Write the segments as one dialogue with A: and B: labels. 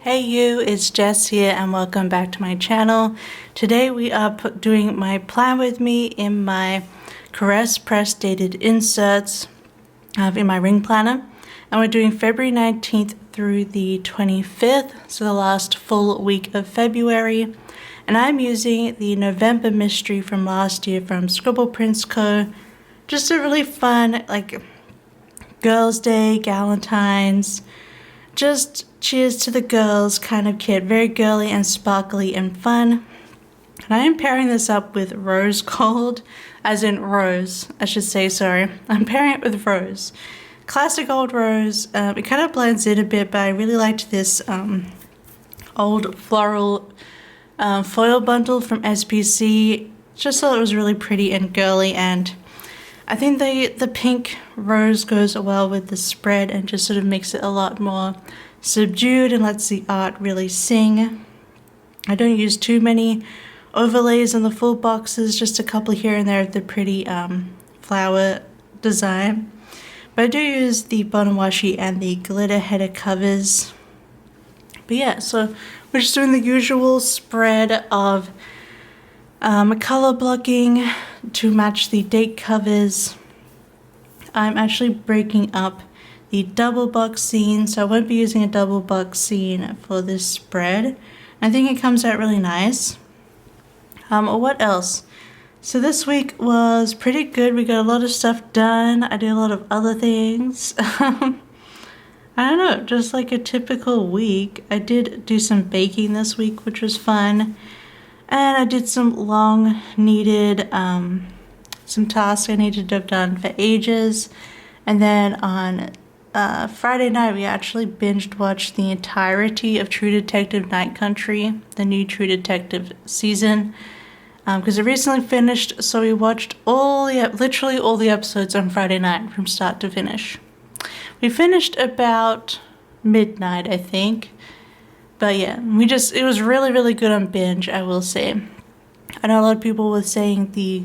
A: Hey you, it's Jess here and welcome back to my channel. Today we are doing my plan with me in my Caress press dated inserts in my ring planner. And we're doing February 19th through the 25th, so the last full week of February. And I'm using the November mystery from last year from Scribble Prints Co. Just a really fun, like, Girls' Day, Galentine's, just cheers to the girls kind of kit. Very girly and sparkly and fun. And I am pairing this up with Rose Gold, as in rose, I should say, sorry. I'm pairing it with rose. Classic old rose. It kind of blends in a bit, but I really liked this old floral foil bundle from SPC. Just thought it was really pretty and girly, and I think the pink rose goes well with the spread and just sort of makes it a lot more subdued and lets the art really sing. I don't use too many overlays on the full boxes, just a couple here and there of the pretty flower design. But I do use the bottom washi and the glitter header covers. But yeah, so we're just doing the usual spread of color blocking to match the date covers. I'm actually breaking up the double box scene, so I won't be using a double box scene for this spread. I think it comes out really nice. What else? So this week was pretty good. We got a lot of stuff done. I did a lot of other things. I don't know, just like a typical week. I did do some baking this week, which was fun. And I did some long needed, some tasks I needed to have done for ages. And then on Friday night, we actually binged watched the entirety of True Detective Night Country, the new True Detective season. Because it recently finished, so we watched literally all the episodes on Friday night from start to finish. We finished about midnight, I think. But yeah, it was really, really good on binge, I will say. I know a lot of people were saying the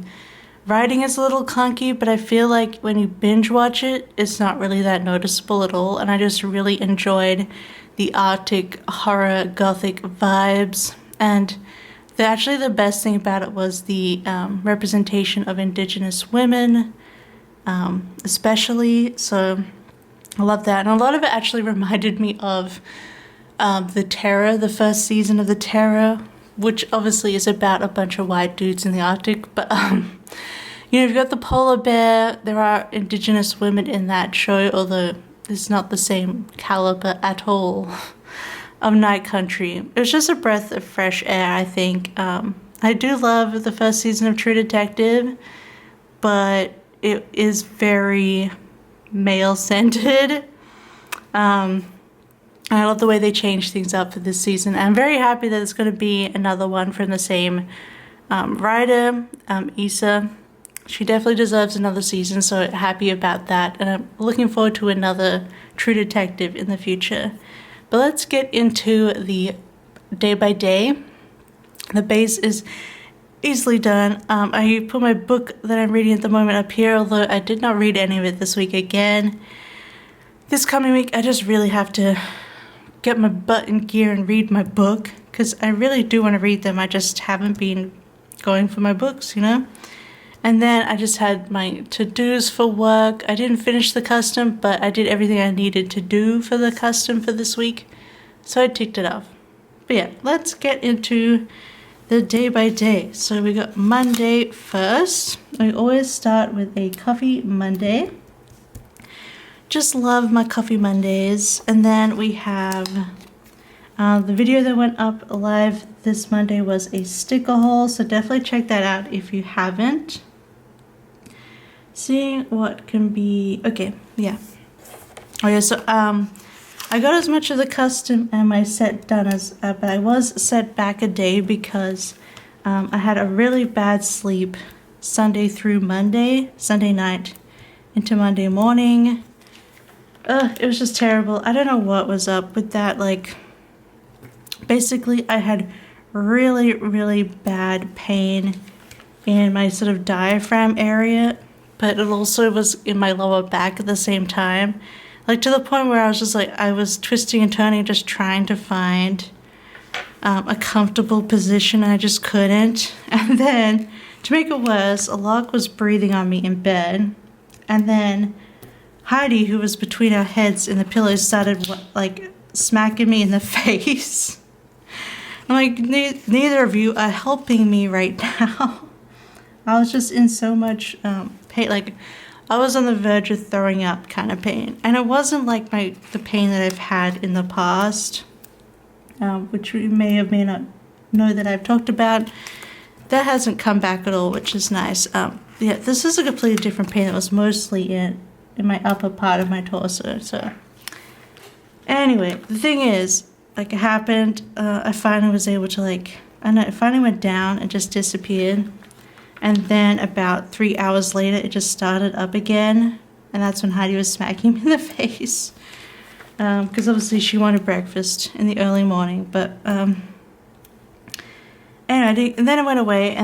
A: writing is a little clunky, but I feel like when you binge watch it, it's not really that noticeable at all. And I just really enjoyed the Arctic horror gothic vibes. And actually the best thing about it was the representation of Indigenous women, especially. So I love that. And a lot of it actually reminded me of The Terror, the first season of The Terror, which obviously is about a bunch of white dudes in the Arctic. But, you know, you've got the polar bear. There are Indigenous women in that show, although it's not the same caliber at all of Night Country. It was just a breath of fresh air, I think. I do love the first season of True Detective, but it is very male-centered. I love the way they changed things up for this season. I'm very happy that it's going to be another one from the same writer, Issa. She definitely deserves another season, so happy about that. And I'm looking forward to another True Detective in the future. But let's get into the day by day. The base is easily done. I put my book that I'm reading at the moment up here, although I did not read any of it this week again. This coming week, I just really have to get my butt in gear and read my book, because I really do want to read them. I just haven't been going for my books, you know? And then I just had my to-dos for work. I didn't finish the custom, but I did everything I needed to do for the custom for this week, so I ticked it off. But yeah, let's get into the day by day. So we got Monday first. I always start with a Coffee Monday. Just love my Coffee Mondays. And then we have the video that went up live this Monday was a sticker haul, so definitely check that out if you haven't. Seeing what can be, okay, yeah. Okay, so I got as much of the custom and my set done as, but I was set back a day because I had a really bad sleep Sunday through Monday, Sunday night into Monday morning. It was just terrible. I don't know what was up with that. Like, basically I had really, really bad pain in my sort of diaphragm area, but it also was in my lower back at the same time. Like to the point where I was just like, I was twisting and turning, just trying to find a comfortable position. And I just couldn't. And then to make it worse, a log was breathing on me in bed. And then Heidi, who was between our heads in the pillows, started like smacking me in the face. I'm like, neither of you are helping me right now. I was just in so much pain. Like, I was on the verge of throwing up kind of pain. And it wasn't like the pain that I've had in the past, which you may or may not know that I've talked about. That hasn't come back at all, which is nice. Yeah, this is a completely different pain that was mostly in my upper part of my torso. So anyway, the thing is, like, it happened. I finally was able to, like, I don't know, it finally went down and just disappeared. And then about 3 hours later, it just started up again. And that's when Heidi was smacking me in the face. Because obviously she wanted breakfast in the early morning. But anyway, and then it went away.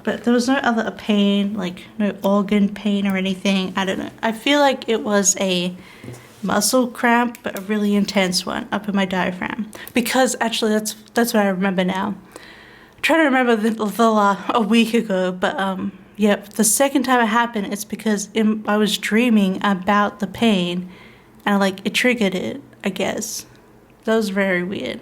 A: But there was no other pain, like no organ pain or anything. I don't know. I feel like it was a muscle cramp, but a really intense one up in my diaphragm. Because actually, that's what I remember now. Trying to remember a week ago, but yeah, the second time it happened, it's because I was dreaming about the pain, and like it triggered it, I guess. That was very weird.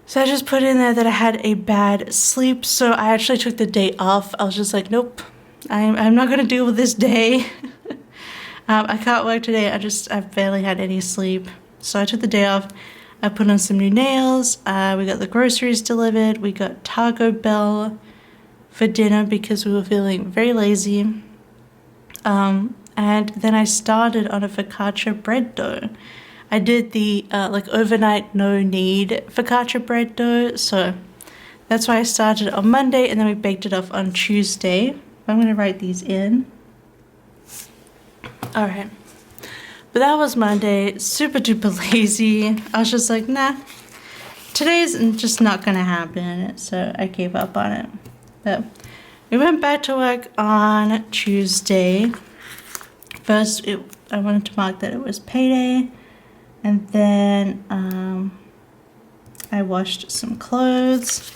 A: So I just put in there that I had a bad sleep, so I actually took the day off. I was just like, nope, I'm not gonna deal with this day. I can't work today. I barely had any sleep, so I took the day off. I put on some new nails. We got the groceries delivered. We got Taco Bell for dinner because we were feeling very lazy. And then I started on a focaccia bread dough. I did the like overnight no knead focaccia bread dough. So that's why I started on Monday, and then we baked it off on Tuesday. I'm going to write these in. All right. But that was Monday, super duper lazy. I was just like, nah, today's just not gonna happen. So I gave up on it. But we went back to work on Tuesday. First, I wanted to mark that it was payday. And then I washed some clothes.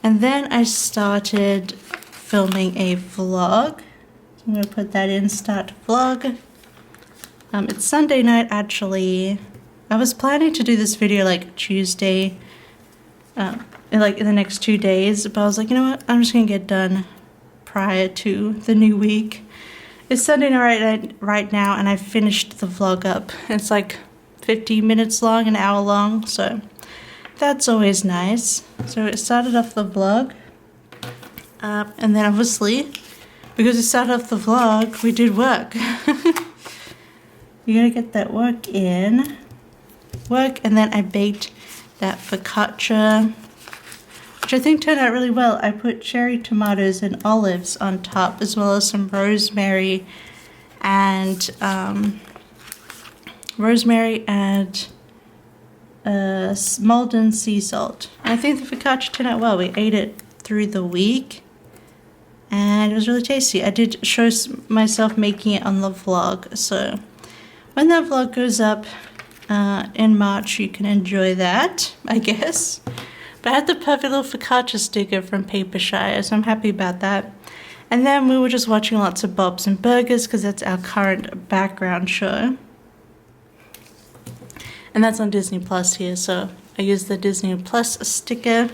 A: And then I started filming a vlog. So I'm gonna put that in, start vlog. It's Sunday night, actually. I was planning to do this video like Tuesday, in the next 2 days, but I was like, you know what, I'm just gonna get done prior to the new week. It's Sunday night right now, and I finished the vlog up. It's like 50 minutes long, an hour long, so that's always nice. So it started off the vlog, and then obviously, because we started off the vlog, we did work. You gotta get that work in. And then I baked that focaccia, which I think turned out really well. I put cherry tomatoes and olives on top, as well as some rosemary and Malden sea salt. And I think the focaccia turned out well. We ate it through the week, and it was really tasty. I did show myself making it on the vlog, so when that vlog goes up in March, you can enjoy that, I guess. But I had the perfect little focaccia sticker from Papershire, so I'm happy about that. And then we were just watching lots of Bob's and Burgers, because that's our current background show. And that's on Disney Plus here, so I used the Disney Plus sticker.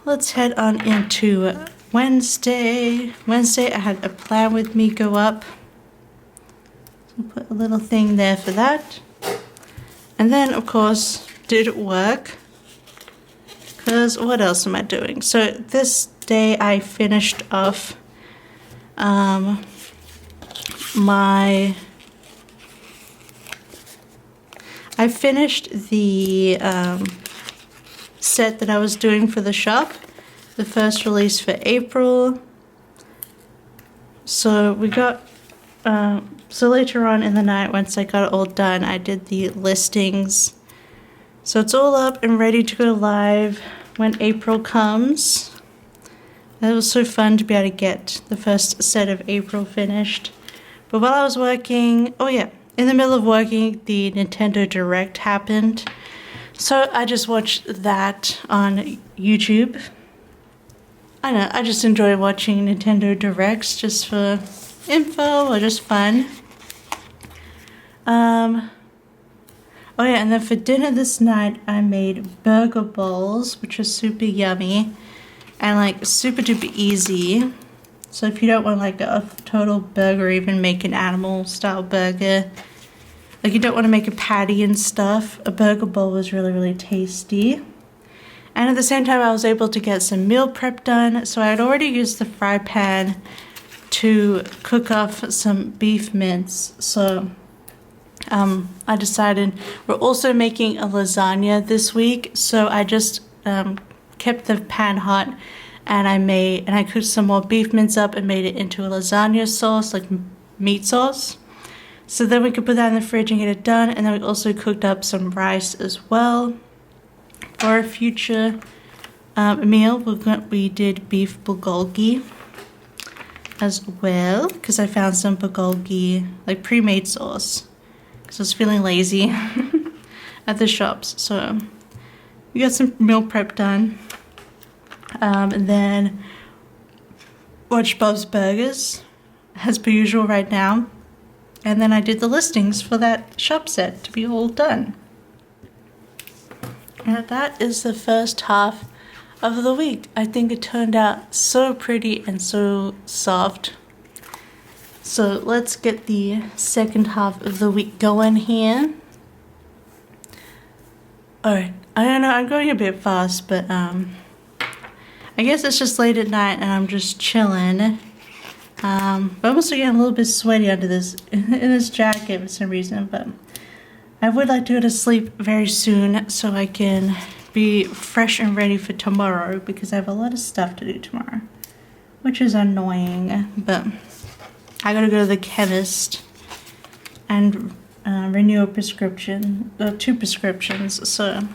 A: Let's head on into Wednesday. Wednesday, I had a plan with me go up. Put a little thing there for that. And then, of course, did work. Because what else am I doing? So this day I finished off I finished the set that I was doing for the shop. The first release for April. So we got... So later on in the night, once I got it all done, I did the listings. So it's all up and ready to go live when April comes. It was so fun to be able to get the first set of April finished. But while I was working, oh yeah, in the middle of working, the Nintendo Direct happened. So I just watched that on YouTube. I know, I just enjoy watching Nintendo Directs just for info or just fun. Oh yeah, and then for dinner this night, I made burger bowls, which are super yummy and like super duper easy. So if you don't want like a total burger, or even make an animal style burger, like you don't want to make a patty and stuff, a burger bowl was really, really tasty. And at the same time, I was able to get some meal prep done. So I had already used the fry pan to cook up some beef mince. So I decided we're also making a lasagna this week. So I just kept the pan hot, and I cooked some more beef mince up and made it into a lasagna sauce, like meat sauce. So then we could put that in the fridge and get it done. And then we also cooked up some rice as well for a future meal. We did beef bulgogi as well, because I found some bulgogi, like pre-made sauce, because I was feeling lazy at the shops. So we got some meal prep done. And then watched Bob's Burgers, as per usual right now. And then I did the listings for that shop set to be all done. And that is the first half of the week. I think it turned out so pretty and so soft. So let's get the second half of the week going here. Alright, I don't know, I'm going a bit fast, but I guess it's just late at night and I'm just chilling. But I'm also getting a little bit sweaty under this in this jacket for some reason, but I would like to go to sleep very soon so I can be fresh and ready for tomorrow, because I have a lot of stuff to do tomorrow, which is annoying. But I gotta go to the chemist and renew a prescription, 2 prescriptions, so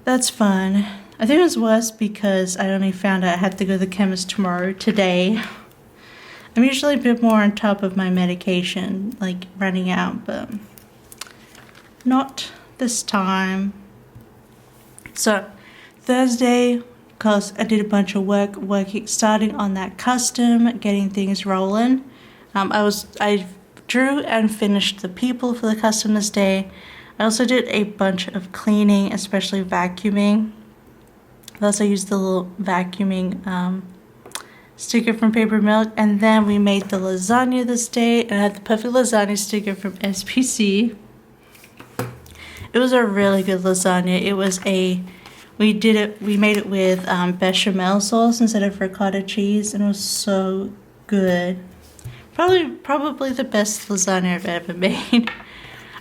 A: that's fun. I think it was worse because I only found out I had to go to the chemist today. I'm usually a bit more on top of my medication, like running out, but not this time. So Thursday, because I did a bunch of working, starting on that custom, getting things rolling. I drew and finished the people for the custom this day. I also did a bunch of cleaning, especially vacuuming. I also used the little vacuuming sticker from Paper Milk, and then we made the lasagna this day, and I had the perfect lasagna sticker from SPC. It was a really good lasagna. It was we made it with bechamel sauce instead of ricotta cheese, and it was so good. Probably the best lasagna I've ever made.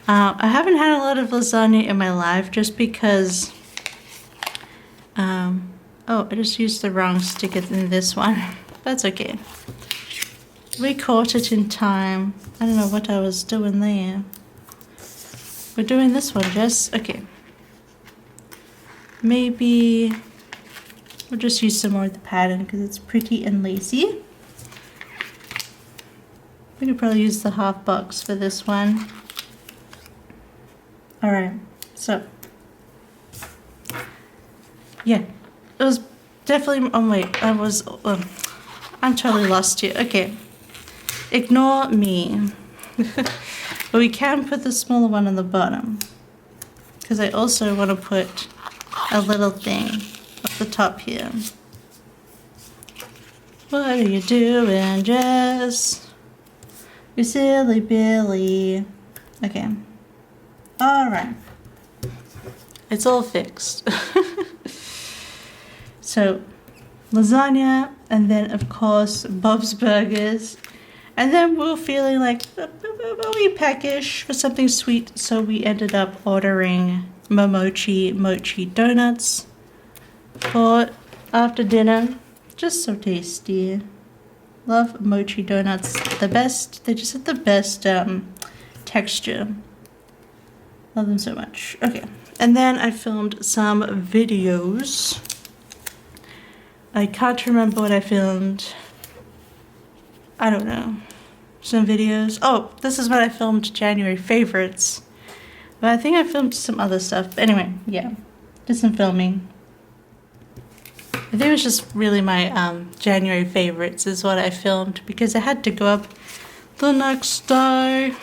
A: I haven't had a lot of lasagna in my life just because oh, I just used the wrong sticker in this one. That's okay. We caught it in time. I don't know what I was doing there. We're doing this one, Jess. Okay. Maybe we'll just use some more of the pattern because it's pretty and lacy. We could probably use the half box for this one. Alright, so yeah, it was definitely, oh wait, I'm totally lost here. Okay, ignore me. But we can put the smaller one on the bottom, because I also want to put a little thing up the top here. What are you doing, Jess? You silly Billy. Okay. Alright. It's all fixed. So, lasagna, and then of course Bob's Burgers. And then we were feeling like a wee peckish for something sweet, so we ended up ordering mochi donuts for after dinner. Just so tasty. Love mochi donuts. The best. They just have the best texture. Love them so much. Okay. And then I filmed some videos. I can't remember what I filmed. I don't know. some videos. Oh, this is when I filmed January favorites. But I think I filmed some other stuff. But anyway, yeah, did some filming. I think it was just really my January favorites is what I filmed because I had to go up the next day.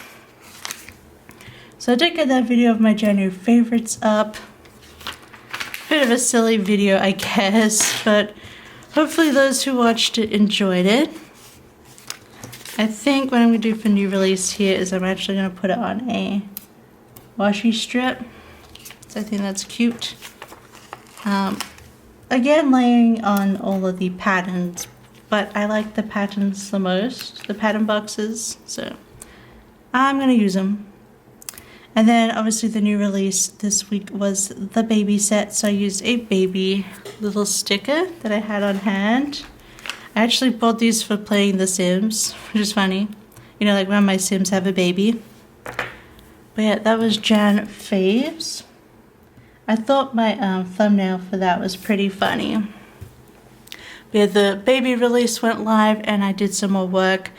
A: So I did get that video of my January favorites up. Bit of a silly video, I guess, but hopefully those who watched it enjoyed it. I think what I'm going to do for new release here is I'm actually going to put it on a washi strip. So I think that's cute. Again, layering on all of the patterns, but I like the patterns the most, the pattern boxes, so I'm going to use them. And then obviously the new release this week was the baby set, so I used a baby little sticker that I had on hand. I actually bought these for playing The Sims, which is funny. You know, like when my Sims have a baby. But yeah, that was Jan Faves. I thought my thumbnail for that was pretty funny. But yeah, the baby release went live and I did some more work.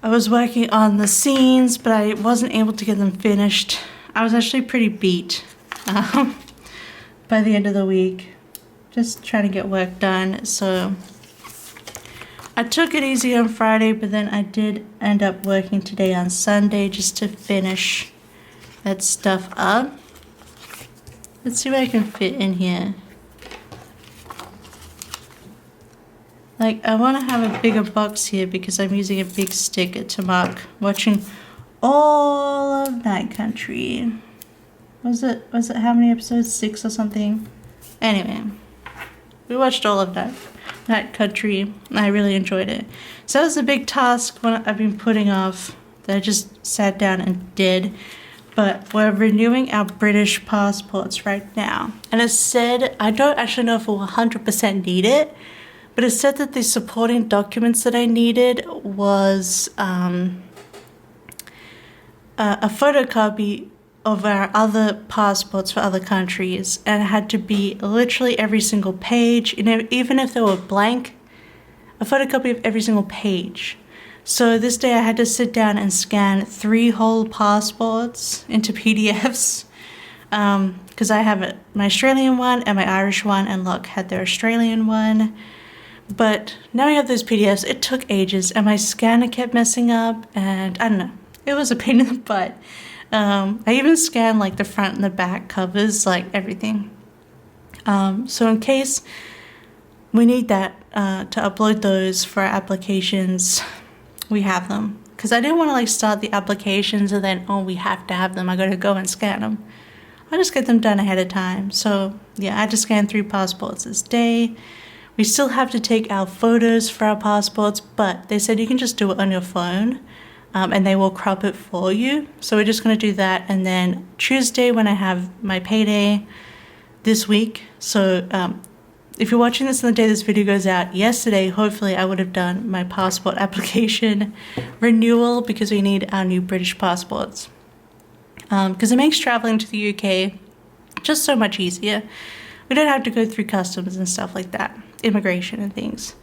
A: I was working on the scenes, but I wasn't able to get them finished. I was actually pretty beat by the end of the week. Just trying to get work done. So I took it easy on Friday, but then I did end up working today on Sunday just to finish that stuff up. Let's see what I can fit in here. Like, I want to have a bigger box here because I'm using a big sticker to mark watching all of Night Country. Was it how many episodes? 6 or something? Anyway, we watched all of Night Country and I really enjoyed it. So that was a big task one I've been putting off that I just sat down and did. But we're renewing our British passports right now. And it said, I don't actually know if we'll 100% need it, but it said that the supporting documents that I needed was a photocopy of our other passports for other countries, and it had to be literally every single page, you know, even if they were blank, a photocopy of every single page. So this day I had to sit down and scan 3 whole passports into PDFs because I have my Australian one and my Irish one, and Locke had their Australian one. But now we have those PDFs. It took ages and my scanner kept messing up and I don't know. It was a pain in the butt. I even scanned like the front and the back covers, like everything. So in case we need that to upload those for our applications, we have them. Because I didn't want to like start the applications and then, oh, we have to have them. I gotta go and scan them. I'll just get them done ahead of time. So yeah, I had to scan 3 passports this day. We still have to take our photos for our passports, but they said you can just do it on your phone and they will crop it for you. So we're just going to do that. And then Tuesday when I have my payday this week. So if you're watching this on the day this video goes out, yesterday, hopefully I would have done my passport application renewal because we need our new British passports. Because it makes traveling to the UK just so much easier. We don't have to go through customs and stuff like that, immigration and things.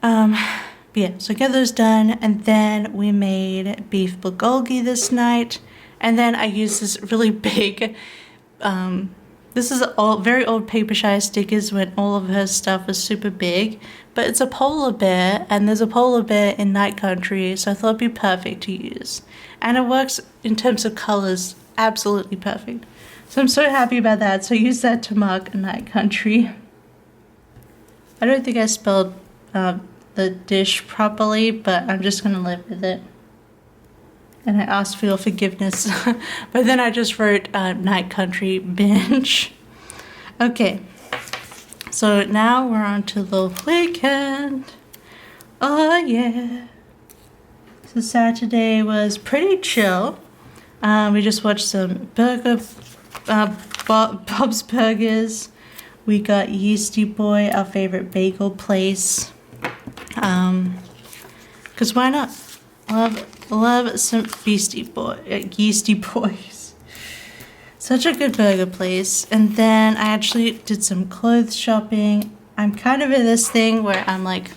A: But yeah, so get those done, and then we made beef bulgogi this night, and then I used this really big, this is very old Papershire stickers when all of her stuff was super big, but it's a polar bear, and there's a polar bear in Night Country, so I thought it'd be perfect to use. And it works in terms of colors, absolutely perfect. So I'm so happy about that. So I used that to mark Night Country. I don't think I spelled the dish properly, but I'm just going to live with it. And I asked for your forgiveness. But then I just wrote Night Country binge. Okay. So now we're on to the weekend. Oh yeah. So Saturday was pretty chill. We just watched some Bob's Burgers. We got Yeasty Boy, our favorite bagel place. Cause why not? Love some Yeasty Boys. Such a good burger place. And then I actually did some clothes shopping. I'm kind of in this thing where I'm like,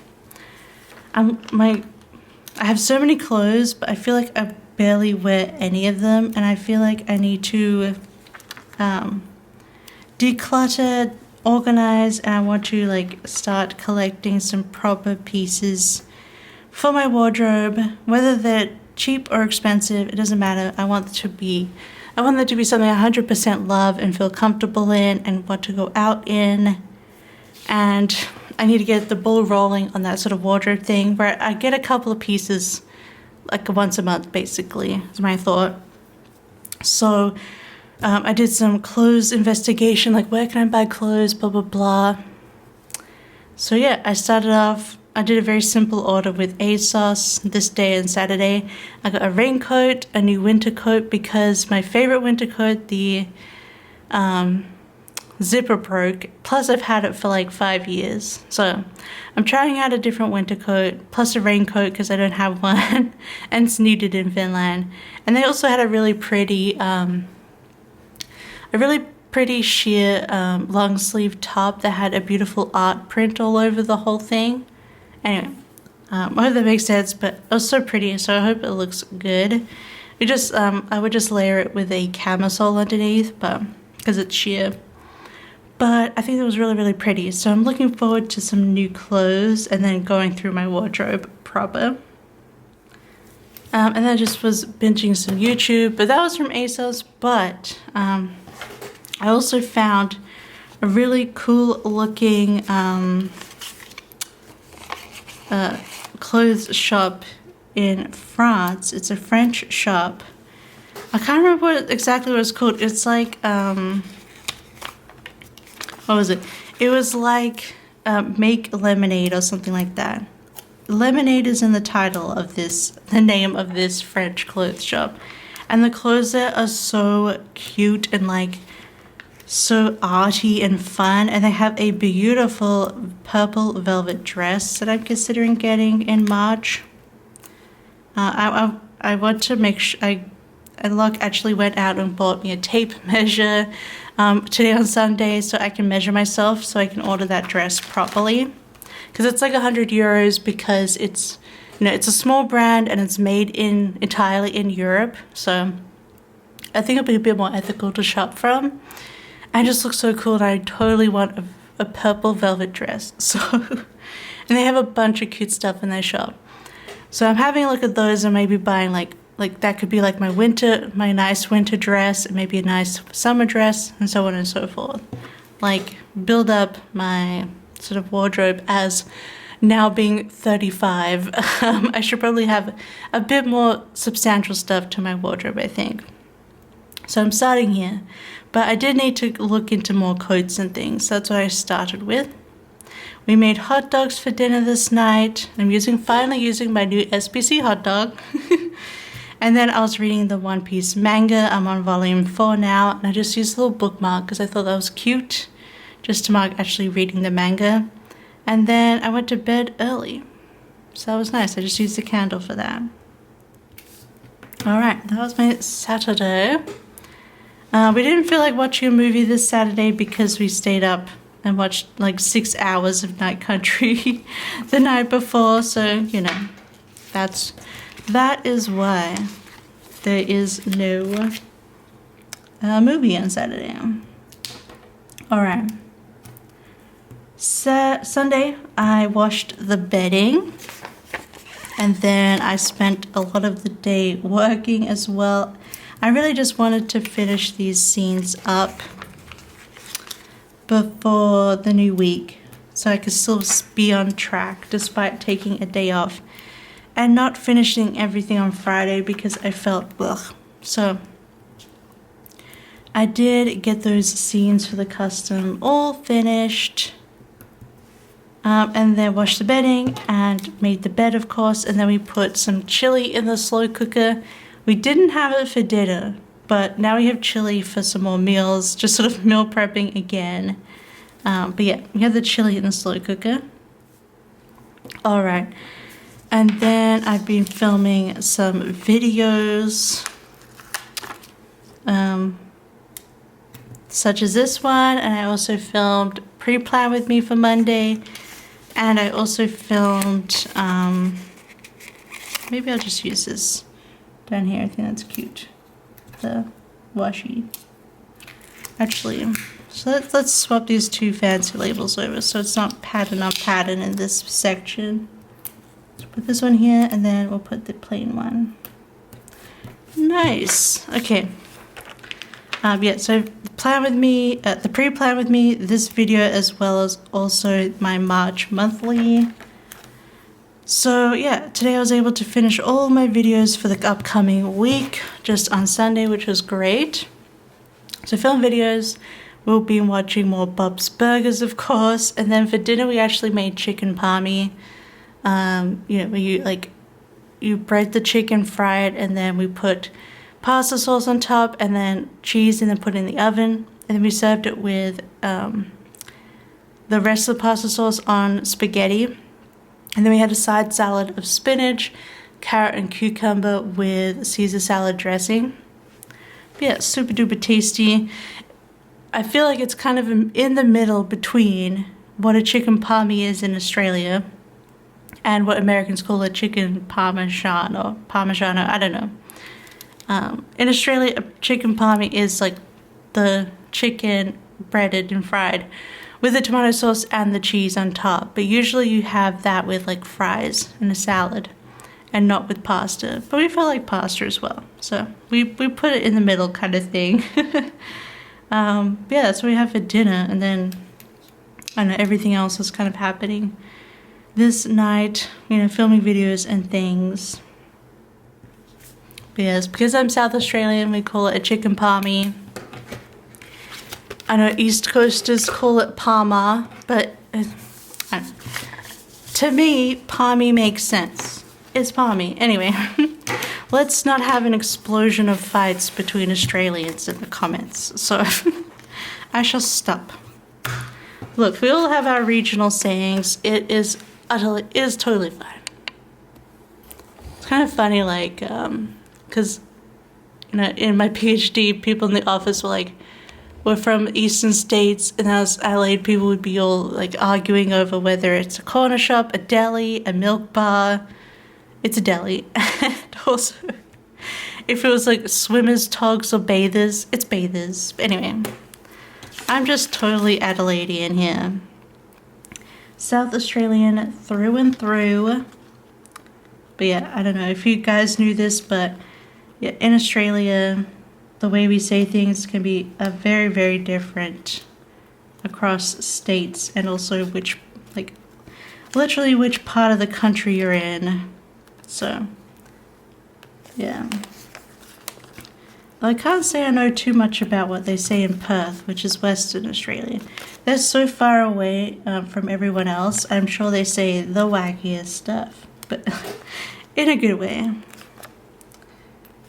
A: my I have so many clothes, but I feel like I barely wear any of them, and I feel like I need to declutter, organize, and I want to like start collecting some proper pieces for my wardrobe, whether they're cheap or expensive, it doesn't matter. I want there to be something I 100% love and feel comfortable in and want to go out in. And I need to get the ball rolling on that sort of wardrobe thing where I get a couple of pieces like once a month, basically, is my thought. So I did some clothes investigation, like where can I buy clothes, blah, blah, blah. So yeah, I did a very simple order with ASOS this day and Saturday. I got a raincoat, a new winter coat, because my favorite winter coat, the zipper broke. Plus I've had it for like 5 years. So I'm trying out a different winter coat, plus a raincoat because I don't have one, and it's needed in Finland. And they also had a really pretty sheer long sleeve top that had a beautiful art print all over the whole thing. Anyway, I hope that makes sense, but it was so pretty, so I hope it looks good. I would just layer it with a camisole underneath, but because it's sheer. But I think it was really, really pretty, so I'm looking forward to some new clothes and then going through my wardrobe proper. And then I just was binging some YouTube, but that was from ASOS. But I also found a really cool looking clothes shop in France. It's a French shop. I can't remember exactly what it's called. It's like what was it? It was like Make Lemonade or something like that. Lemonade is in the title of the name of this French clothes shop. And the clothes there are so cute and like so arty and fun, and they have a beautiful purple velvet dress that I'm considering getting in March. I want to make sure Locke actually went out and bought me a tape measure today on Sunday so I can measure myself so I can order that dress properly, because it's like €100 because it's it's a small brand and it's made entirely in Europe, so I think it'll be a bit more ethical to shop from. And it just looks so cool, and I totally want a purple velvet dress. So, and they have a bunch of cute stuff in their shop. So I'm having a look at those and maybe buying like that could be like my nice winter dress, and maybe a nice summer dress, and so on and so forth. Like build up my sort of wardrobe as now being 35. I should probably have a bit more substantial stuff to my wardrobe, I think. So I'm starting here. But I did need to look into more coats and things, so that's what I started with. We made hot dogs for dinner this night. I'm finally using my new SPC hot dog. And then I was reading the One Piece manga. I'm on volume 4 now, and I just used a little bookmark because I thought that was cute, just to mark actually reading the manga. And then I went to bed early, so that was nice. I just used the candle for that. Alright, that was my Saturday. We didn't feel like watching a movie this Saturday because we stayed up and watched like 6 hours of Night Country the night before, so that is why there is no movie on Saturday. Alright. Sunday I washed the bedding, and then I spent a lot of the day working as well. I really just wanted to finish these scenes up before the new week so I could still be on track despite taking a day off and not finishing everything on Friday because I felt ugh. So I did get those scenes for the custom all finished, and then washed the bedding and made the bed, of course, and then we put some chili in the slow cooker. We didn't have it for dinner, but now we have chili for some more meals, just sort of meal prepping again. But yeah, we have the chili in the slow cooker. Alright, and then I've been filming some videos, such as this one, and I also filmed Pre-Plan With Me for Monday, and I also filmed maybe I'll just use this down here. I think that's cute. The washi. Actually, so let's swap these two fancy labels over so it's not pattern on pattern in this section. So put this one here and then we'll put the plain one. Nice. Okay. Yeah, so plan with me, the pre-plan with me, this video as well as also my March monthly. So yeah, today I was able to finish all my videos for the upcoming week just on Sunday, which was great. So film videos, we'll be watching more Bob's Burgers, of course, and then for dinner we actually made chicken palmy. You know, where you bread the chicken, fry it, and then we put pasta sauce on top and then cheese and then put it in the oven. And then we served it with the rest of the pasta sauce on spaghetti. And then we had a side salad of spinach, carrot and cucumber with Caesar salad dressing. But yeah, super duper tasty. I feel like it's kind of in the middle between what a chicken palmy is in Australia and what Americans call a chicken parmesan or parmigiano, I don't know. In Australia, a chicken palmy is like the chicken breaded and fried with the tomato sauce and the cheese on top. But usually you have that with like fries and a salad and not with pasta. But we felt like pasta as well. So we put it in the middle kind of thing. Yeah, that's what we have for dinner. And then, I don't know, everything else is kind of happening this night, you know, filming videos and things. But yes, because I'm South Australian, we call it a chicken palmy. I know East Coasters call it parma, but to me, palmy makes sense. It's palmy. Anyway, let's not have an explosion of fights between Australians in the comments. So I shall stop. Look, we all have our regional sayings. It is totally fine. It's kind of funny, like, because, you know, in my PhD, people in the office were like, we're from eastern states, and as Adelaide, people would be all like arguing over whether it's a corner shop, a deli, a milk bar. It's a deli. And also, if it was like swimmers, togs, or bathers, it's bathers. But anyway, I'm just totally Adelaidean here. South Australian through and through. But yeah, I don't know if you guys knew this, but yeah, in Australia, the way we say things can be very, very different across states and also which, like, literally which part of the country you're in. So, yeah. I can't say I know too much about what they say in Perth, which is Western Australia. They're so far away from everyone else. I'm sure they say the wackiest stuff, but in a good way.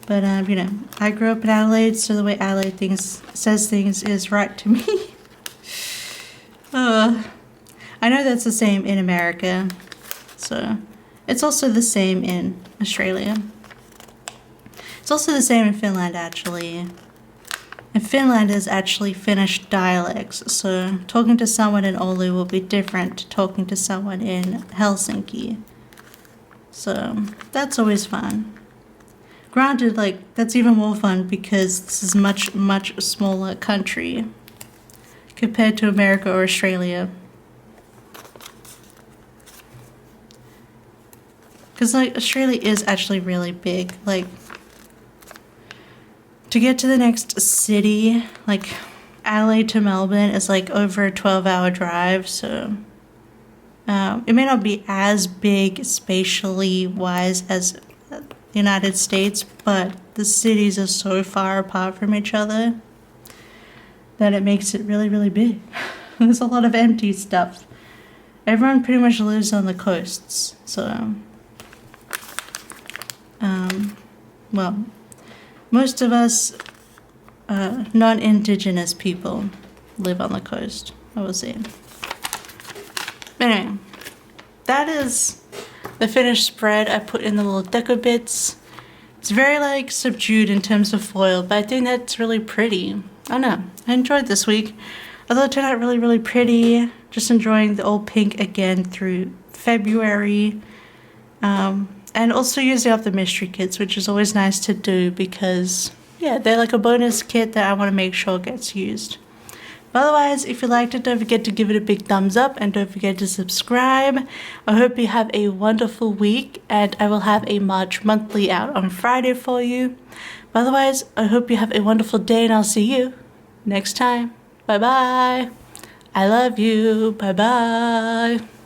A: But, you know, I grew up in Adelaide, so the way Adelaide says things is right to me. I know that's the same in America, so it's also the same in Australia. It's also the same in Finland, actually. And Finland is actually Finnish dialects, so talking to someone in Oulu will be different to talking to someone in Helsinki. So that's always fun. Granted, like, that's even more fun because this is much, much smaller country compared to America or Australia. Because, like, Australia is actually really big. Like, to get to the next city, like, Adelaide to Melbourne is, like, over a 12-hour drive, so it may not be as big spatially wise as the United States, but the cities are so far apart from each other that it makes it really, really big. There's a lot of empty stuff. Everyone pretty much lives on the coasts, so well, most of us non-indigenous people live on the coast, I would say. Anyway, that is the finished spread. I put in the little deco bits. It's very, like, subdued in terms of foil, but I think that's really pretty. I don't know. I enjoyed this week. Although it turned out really, really pretty. Just enjoying the old pink again through February. And And also using up the mystery kits, which is always nice to do because, yeah, they're like a bonus kit that I want to make sure gets used. But otherwise, if you liked it, don't forget to give it a big thumbs up and don't forget to subscribe. I hope you have a wonderful week, and I will have a March monthly out on Friday for you. But otherwise, I hope you have a wonderful day and I'll see you next time. Bye bye. I love you. Bye bye.